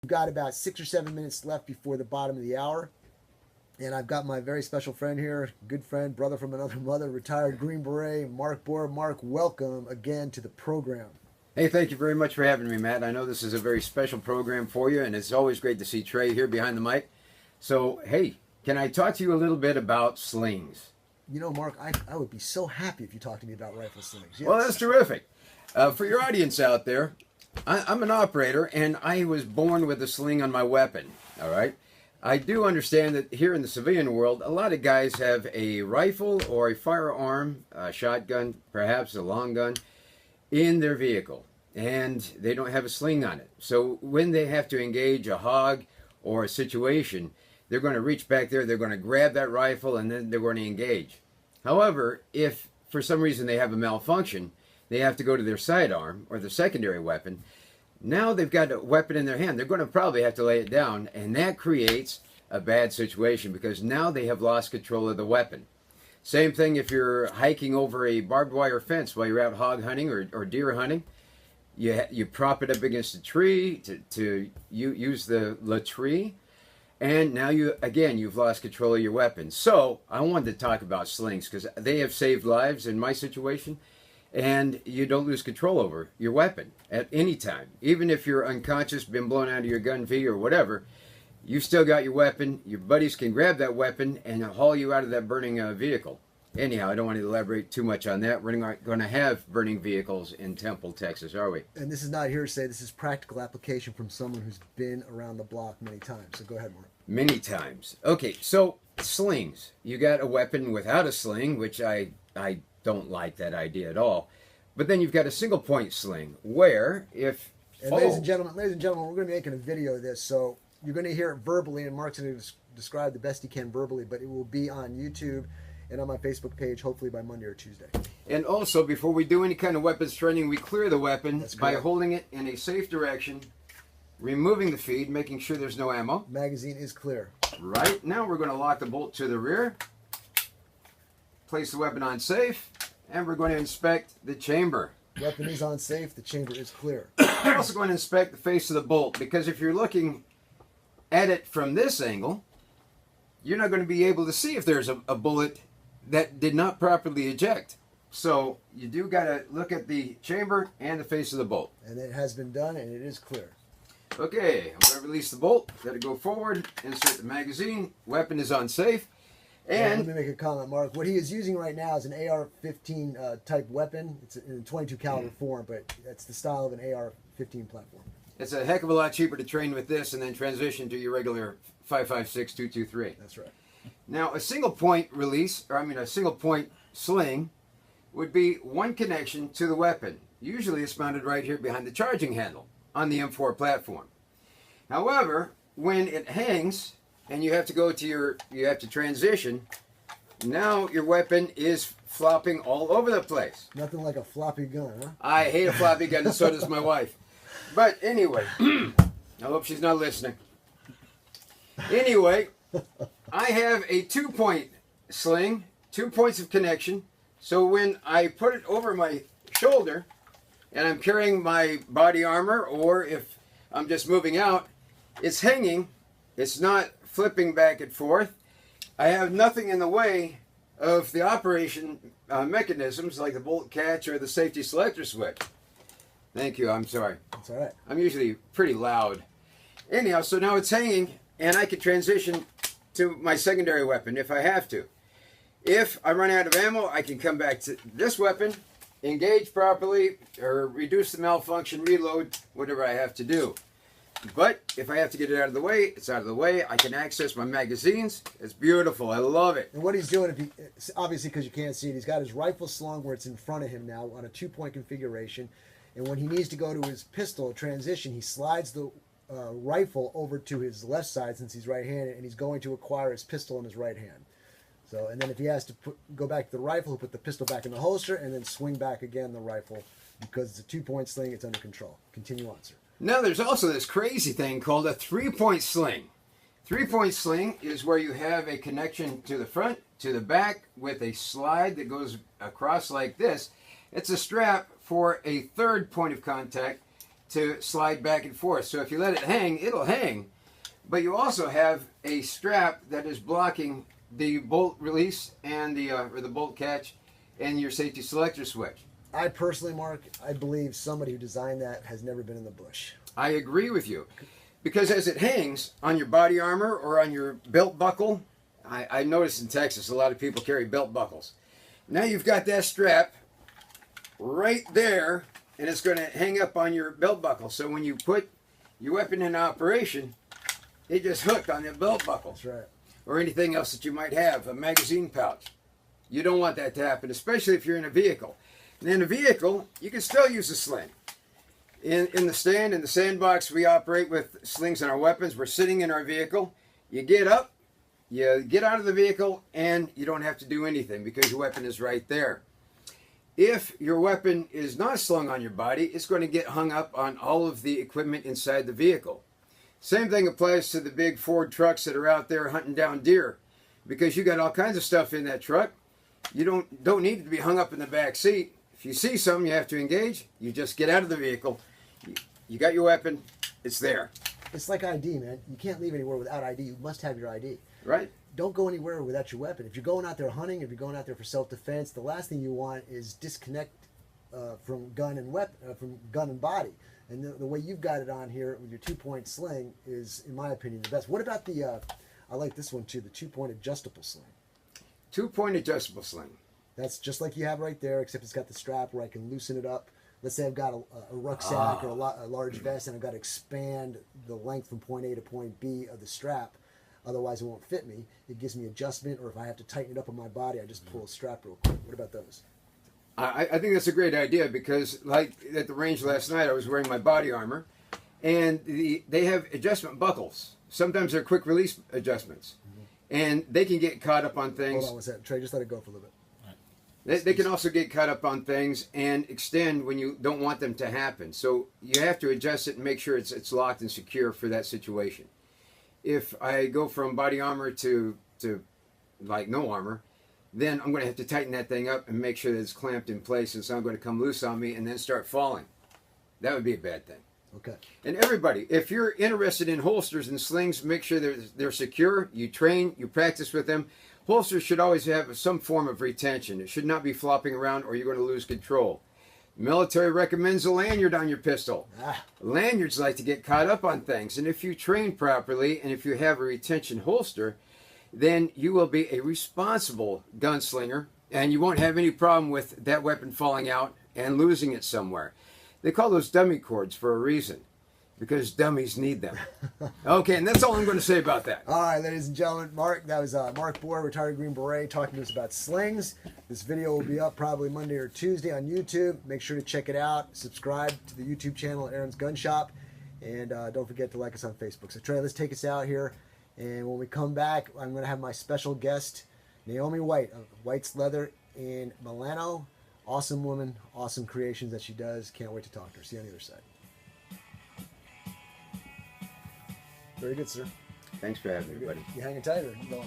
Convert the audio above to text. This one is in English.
We've got about 6 or 7 minutes left before the bottom of the hour. And I've got my very special friend here, good friend, brother from another mother, retired Green Beret, Mark Bohr. Mark, welcome again to the program. Hey, thank you very much for having me, Matt. I know this is a very special program for you, and it's always great to see Trey here behind the mic. So, hey, can I talk to you a little bit about slings? You know, Mark, I would be so happy if you talked to me about rifle slings. Yes. Well, that's terrific. For your audience out there, I'm an operator, and I was born with a sling on my weapon, all right? I do understand that here in the civilian world, a lot of guys have a rifle or a firearm, a shotgun, perhaps a long gun, in their vehicle, and they don't have a sling on it. So when they have to engage a hog or a situation, they're going to reach back there, they're going to grab that rifle, and then they're going to engage. However, if for some reason they have a malfunction, they have to go to their sidearm or their secondary weapon. Now they've got a weapon in their hand. They're going to probably have to lay it down, and that creates a bad situation because now they have lost control of the weapon. Same thing if you're hiking over a barbed wire fence while you're out hog hunting or deer hunting. You prop it up against a tree to use the tree, and now you've lost control of your weapon. So I wanted to talk about slings because they have saved lives in my situation. And you don't lose control over your weapon at any time. Even if you're unconscious, been blown out of your gun V or whatever, you've still got your weapon. Your buddies can grab that weapon and haul you out of that burning vehicle. Anyhow, I don't want to elaborate too much on that. We're not going to have burning vehicles in Temple, Texas, are we? And this is not hearsay. This is practical application from someone who's been around the block many times. So go ahead, Mark. Many times. Okay, so slings. You got a weapon without a sling, which I don't like that idea at all. But then you've got a single point sling where if... Ladies and gentlemen, we're going to be making a video of this, so you're going to hear it verbally, and Mark's going to describe the best he can verbally, but it will be on YouTube and on my Facebook page, hopefully by Monday or Tuesday. And also, before we do any kind of weapons training, we clear the weapon by holding it in a safe direction, removing the feed, making sure there's no ammo. Magazine is clear. Right. Now we're going to lock the bolt to the rear, place the weapon on safe, and we're going to inspect the chamber. Weapon is on safe, the chamber is clear. We're also going to inspect the face of the bolt, because if you're looking at it from this angle, you're not going to be able to see if there's a bullet that did not properly eject. So you do got to look at the chamber and the face of the bolt. And it has been done, and it is clear. Okay, I'm going to release the bolt. Let it go forward, insert the magazine. Weapon is on safe. And let me make a comment, Mark. What he is using right now is an AR-15 type weapon. It's in a 22 caliber form, but that's the style of an AR-15 platform. It's a heck of a lot cheaper to train with this and then transition to your regular 5.56 223. That's right. Now, a single point a single point sling would be one connection to the weapon. Usually it's mounted right here behind the charging handle on the M4 platform. However, when it hangs and you have to transition, now your weapon is flopping all over the place. Nothing like a floppy gun, huh? I hate a floppy gun, and so does my wife. But anyway, I hope she's not listening. Anyway, I have a 2-point sling, 2 points of connection. So when I put it over my shoulder and I'm carrying my body armor, or if I'm just moving out, it's hanging. It's not flipping back and forth. I have nothing in the way of the operation mechanisms like the bolt catch or the safety selector switch. Thank you, I'm sorry. That's all right. I'm usually pretty loud. Anyhow, so now it's hanging, and I can transition to my secondary weapon if I have to. If I run out of ammo, I can come back to this weapon, engage properly, or reduce the malfunction, reload, whatever I have to do. But if I have to get it out of the way, it's out of the way. I can access my magazines. It's beautiful. I love it. And what he's doing, obviously because you can't see it, he's got his rifle slung where it's in front of him now on a 2-point configuration. And when he needs to go to his pistol transition, he slides the rifle over to his left side since he's right-handed, and he's going to acquire his pistol in his right hand. So, and then if he has to go back to the rifle, he'll put the pistol back in the holster and then swing back again the rifle. Because it's a 2-point sling, it's under control. Continue on, sir. Now there's also this crazy thing called a 3-point sling. 3-point sling is where you have a connection to the front, to the back, with a slide that goes across like this. It's a strap for a third point of contact to slide back and forth. So if you let it hang, it'll hang. But you also have a strap that is blocking the bolt release and the or the bolt catch and your safety selector switch. I personally, Mark, I believe somebody who designed that has never been in the bush. I agree with you. Because as it hangs on your body armor or on your belt buckle, I noticed in Texas a lot of people carry belt buckles. Now you've got that strap right there, and it's going to hang up on your belt buckle. So when you put your weapon in operation, it just hooked on that belt buckle. That's right. Or anything else that you might have, a magazine pouch. You don't want that to happen, especially if you're in a vehicle. And in a vehicle, you can still use a sling. In the stand, in the sandbox, we operate with slings on our weapons. We're sitting in our vehicle. You get up, you get out of the vehicle, and you don't have to do anything because your weapon is right there. If your weapon is not slung on your body, it's going to get hung up on all of the equipment inside the vehicle. Same thing applies to the big Ford trucks that are out there hunting down deer, because you got all kinds of stuff in that truck. You don't need it to be hung up in the back seat. If you see something you have to engage, you just get out of the vehicle. You got your weapon. It's there. It's like ID, man. You can't leave anywhere without ID. You must have your ID. Right. Don't go anywhere without your weapon. If you're going out there hunting, if you're going out there for self-defense, the last thing you want is disconnect from gun and body. And the way you've got it on here with your 2-point sling is, in my opinion, the best. What about the? I like this one too. The 2-point adjustable sling. 2-point adjustable sling. That's just like you have right there, except it's got the strap where I can loosen it up. Let's say I've got a rucksack or a large vest, and I've got to expand the length from point A to point B of the strap. Otherwise, it won't fit me. It gives me adjustment, or if I have to tighten it up on my body, I just pull a strap real quick. What about those? I think that's a great idea because, like at the range last night, I was wearing my body armor, and they have adjustment buckles. Sometimes they're quick release adjustments, and they can get caught up on things. Hold on one second. Trey, just let it go for a little bit. They can also get caught up on things and extend when you don't want them to happen. So you have to adjust it and make sure it's locked and secure for that situation. If I go from body armor to like no armor, then I'm going to have to tighten that thing up and make sure that it's clamped in place, and it's not going to come loose on me and then start falling. That would be a bad thing. Okay. And everybody, if you're interested in holsters and slings, make sure they're secure. You train, you practice with them. Holsters should always have some form of retention. It should not be flopping around or you're going to lose control. The military recommends a lanyard on your pistol. Lanyards like to get caught up on things, and if you train properly and if you have a retention holster, then you will be a responsible gunslinger, and you won't have any problem with that weapon falling out and losing it somewhere. They call those dummy cords for a reason, because dummies need them. Okay, and that's all I'm going to say about that. All right, ladies and gentlemen, that was Mark Bohr, retired Green Beret, talking to us about slings. This video will be up probably Monday or Tuesday on YouTube. Make sure to check it out. Subscribe to the YouTube channel at Aaron's Gun Shop, and don't forget to like us on Facebook. So Trey, let's take us out here. And when we come back, I'm going to have my special guest, Naomi White of White's Leather in Milano. Awesome woman, awesome creations that she does. Can't wait to talk to her. See you on the other side. Very good, sir. Thanks for having me, buddy. You hanging tight or you going?